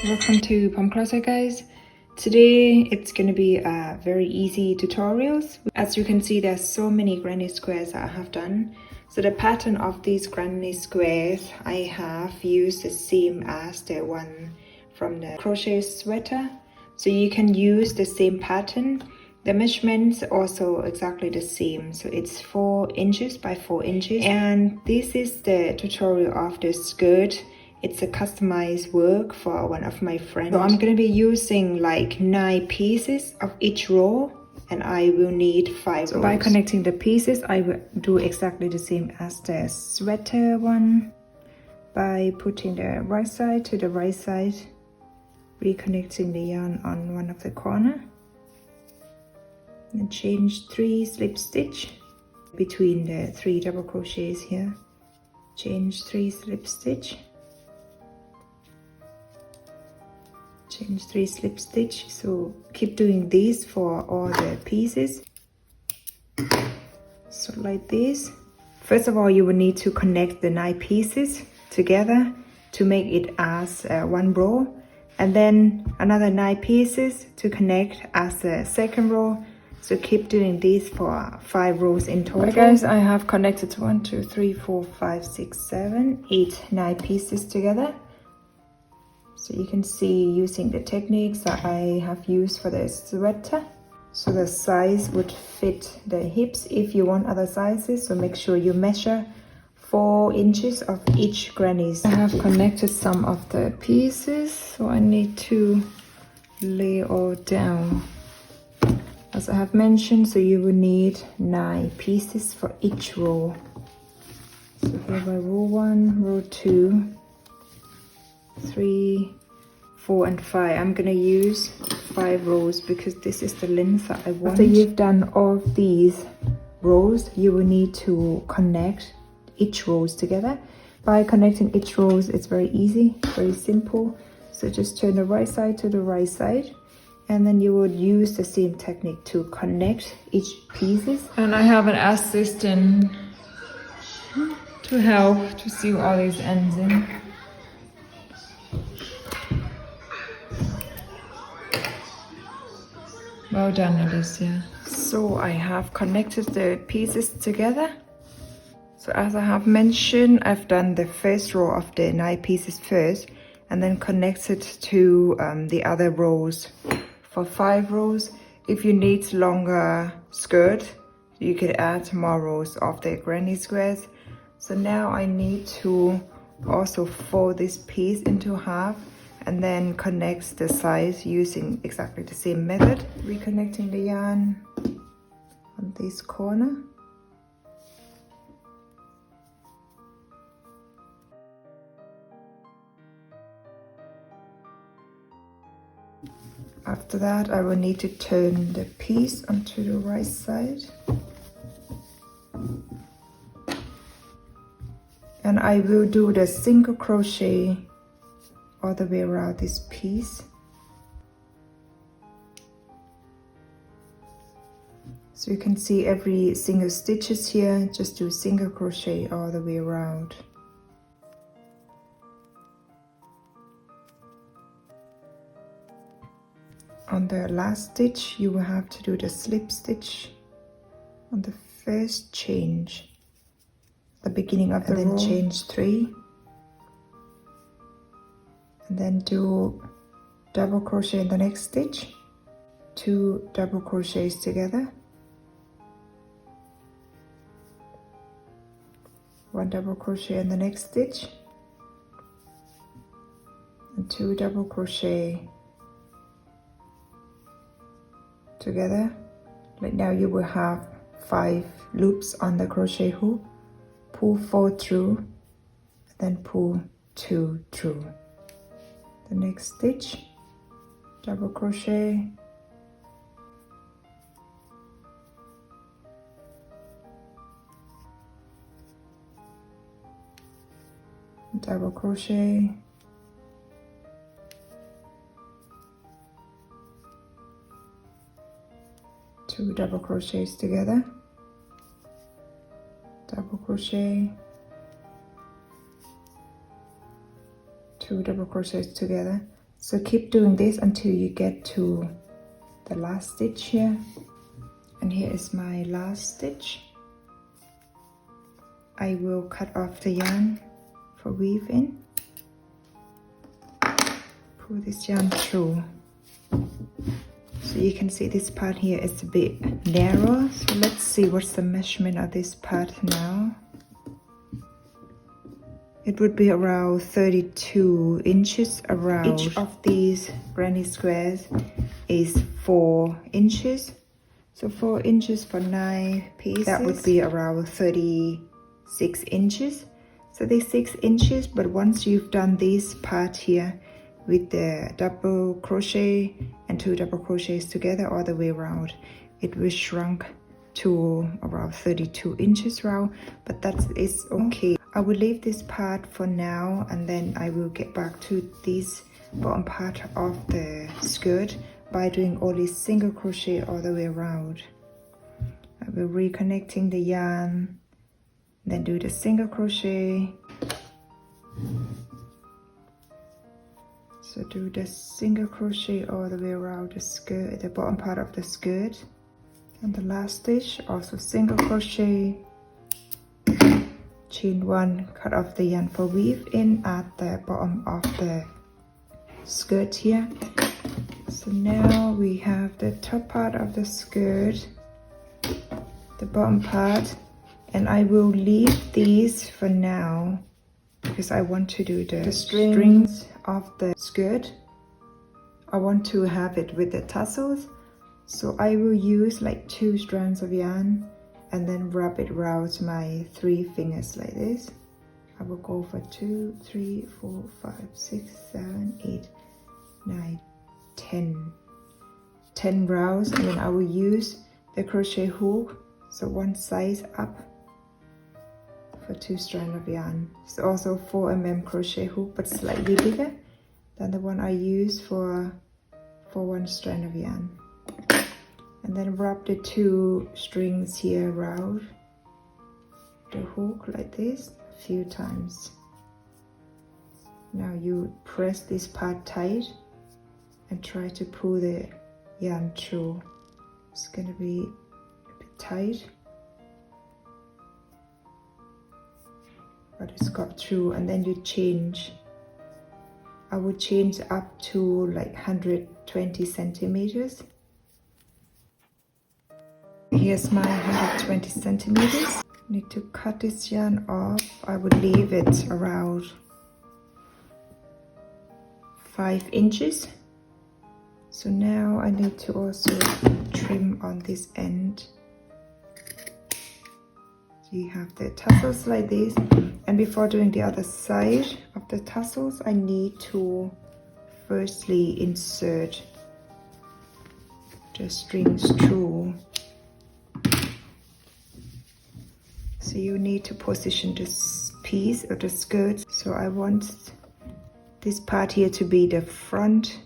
Welcome to POMCLOSET, guys. Today it's going to be a very easy tutorials. As you can see, there's so many granny squares that I have done. So the pattern of these granny squares, I have used the same as the one from the crochet sweater. So you can use the same pattern. The measurements also exactly the same. So it's 4 inches by 4 inches. And this is the tutorial of the skirt. It's a customized work for one of my friends. So I'm going to be using like 9 pieces of each row, and I will need 5 rows. By connecting the pieces, I will do exactly the same as the sweater one. By putting the right side to the right side, reconnecting the yarn on one of the corner, and change 3 slip stitch between the 3 double crochets here. Change 3 slip stitch. Change 3 slip stitch. So keep doing this for all the pieces. So like this. First of all, you will need to connect the 9 pieces together to make it as one row, and then another 9 pieces to connect as a second row. So keep doing this for 5 rows in total. Right, guys, I have connected 1, 2, 3, 4, 5, 6, 7, 8, 9 pieces together. So you can see using the techniques that I have used for the sweater. So the size would fit the hips if you want other sizes. So make sure you measure 4 inches of each grannies. I have connected some of the pieces, so I need to lay all down. As I have mentioned, so you will need 9 pieces for each row. So here by row 1, row 2, 3, 4 and 5. I'm gonna use 5 rows because this is the length that I want. After you've done all of these rows, you will need to connect each rows together. By connecting each rows, it's very easy, very simple. So just turn the right side to the right side, and then you would use the same technique to connect each pieces. And I have an assistant to help to sew all these ends in. Well done, Alicia. So I have connected the pieces together. So as I have mentioned, I've done the first row of the 9 pieces first, and then connected to the other rows for 5 rows. If you need longer skirt, you could add more rows of the granny squares. So now I need to also fold this piece into half and then connect the sides using exactly the same method. Reconnecting the yarn on this corner. After that, I will need to turn the piece onto the right side. And I will do the single crochet all the way around this piece. So you can see every single stitches here, just do single crochet all the way around. On the last stitch, you will have to do the slip stitch on the first change, the beginning of the row, and then change 3. And then do double crochet in the next stitch, 2 double crochets together, 1 double crochet in the next stitch, and 2 double crochet together. Like now you will have 5 loops on the crochet hook. Pull 4 through, and then pull 2 through. The next stitch, double crochet, double crochet, two double crochets together, double crochet, 2 double crochets together. So keep doing this until you get to the last stitch here. And here is my last stitch. I will cut off the yarn for weave in. Pull this yarn through. So you can see this part here is a bit narrow. So let's see what's the measurement of this part now. It would be around 32 inches around. Each of these granny squares is 4 inches. So 4 inches for 9 pieces. That would be around 36 inches. So they're 6 inches, but once you've done this part here with the double crochet and 2 double crochets together all the way around, it will shrunk to around 32 inches round, but that is okay. I will leave this part for now, and then I will get back to this bottom part of the skirt by doing only single crochet all the way around. I will reconnecting the yarn, then do the single crochet. So do the single crochet all the way around the skirt, the bottom part of the skirt. And the last stitch, also single crochet, chain 1, cut off the yarn for weave in at the bottom of the skirt here. So now we have the top part of the skirt, the bottom part, and I will leave these for now because I want to do the strings of the skirt. I want to have it with the tassels, so I will use like 2 strands of yarn and then wrap it around my 3 fingers like this. I will go for 2, 3, 4, 5, 6, 7, 8, 9, 10 rounds, and then I will use the crochet hook, so one size up for 2 strands of yarn. It's also 4 mm crochet hook, but slightly bigger than the one I use for 1 strand of yarn. And then wrap the 2 strings here around the hook like this a few times. Now you press this part tight and try to pull the yarn through. It's gonna be a bit tight, but it's got through. And then you change. I would change up to like 120 centimeters. Here's my 120 centimeters. Need to cut this yarn off. I would leave it around 5 inches. So now I need to also trim on this end. So you have the tassels like this. And before doing the other side of the tassels, I need to firstly insert the strings through. So you need to position this piece of the skirt. So I want this part here to be the front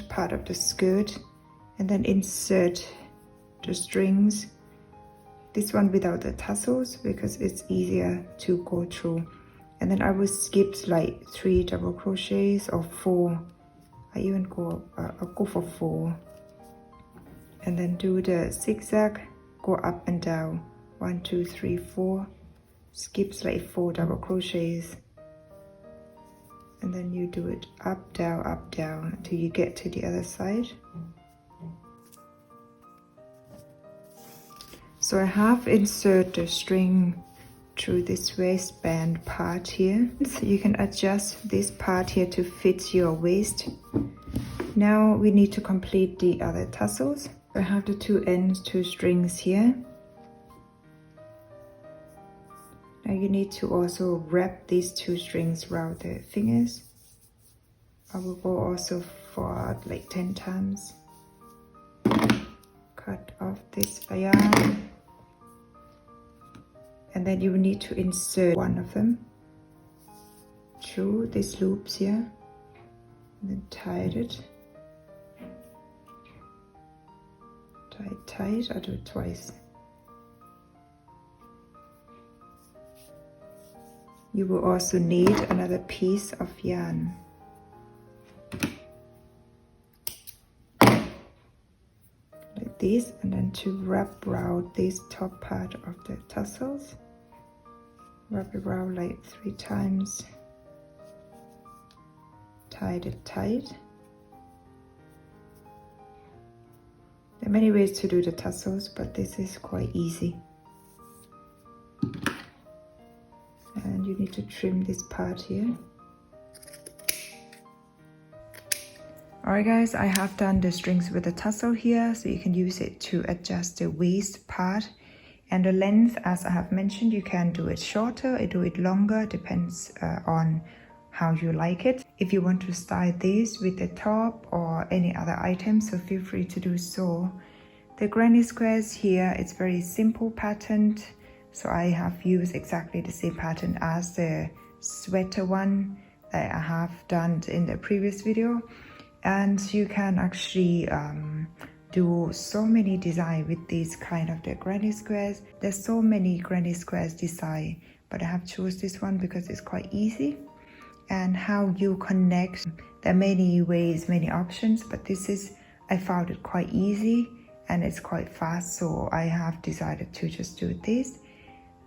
part of the skirt, and then insert the strings. This one without the tassels because it's easier to go through. And then I will skip like 3 double crochets or 4. I'll go for 4. And then do the zigzag, go up and down. 1, 2, 3, 4. Skips like 4 double crochets. And then you do it up, down until you get to the other side. So I have inserted the string through this waistband part here. So you can adjust this part here to fit your waist. Now we need to complete the other tassels. I have the 2 ends, 2 strings here. Now you need to also wrap these 2 strings around the fingers. I will go also for like 10 times. Cut off this yarn. And then you will need to insert one of them through these loops here. And then tie it. Tie it tight, I'll do it twice. You will also need another piece of yarn. this, and then to wrap around this top part of the tassels. Wrap it around like 3 times. Tie it tight. There are many ways to do the tassels, but this is quite easy. And you need to trim this part here. Alright guys, I have done the strings with the tassel here, so you can use it to adjust the waist part. And the length, as I have mentioned, you can do it shorter or do it longer, depends on how you like it. If you want to style this with the top or any other item, so feel free to do so. The granny squares here, it's very simple pattern, so I have used exactly the same pattern as the sweater one that I have done in the previous video. And you can actually do so many designs with these kind of the granny squares. There's so many granny squares design, but I have chosen this one because it's quite easy. And how you connect, there are many ways, many options, but this is, I found it quite easy and it's quite fast, so I have decided to just do this.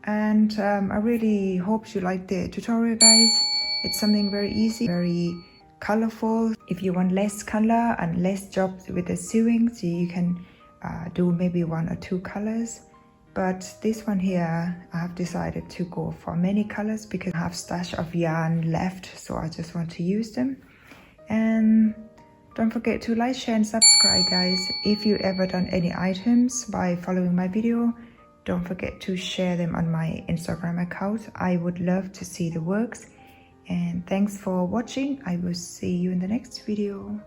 And I really hope you like the tutorial, guys. It's something very easy, very colorful. If you want less color and less jobs with the sewing, so you can do maybe 1 or 2 colors. But this one here, I have decided to go for many colors because I have stash of yarn left, so I just want to use them. And don't forget to like, share and subscribe, guys. If you ever done any items by following my video, don't forget to share them on my Instagram account. I would love to see the works. And thanks for watching. I will see you in the next video.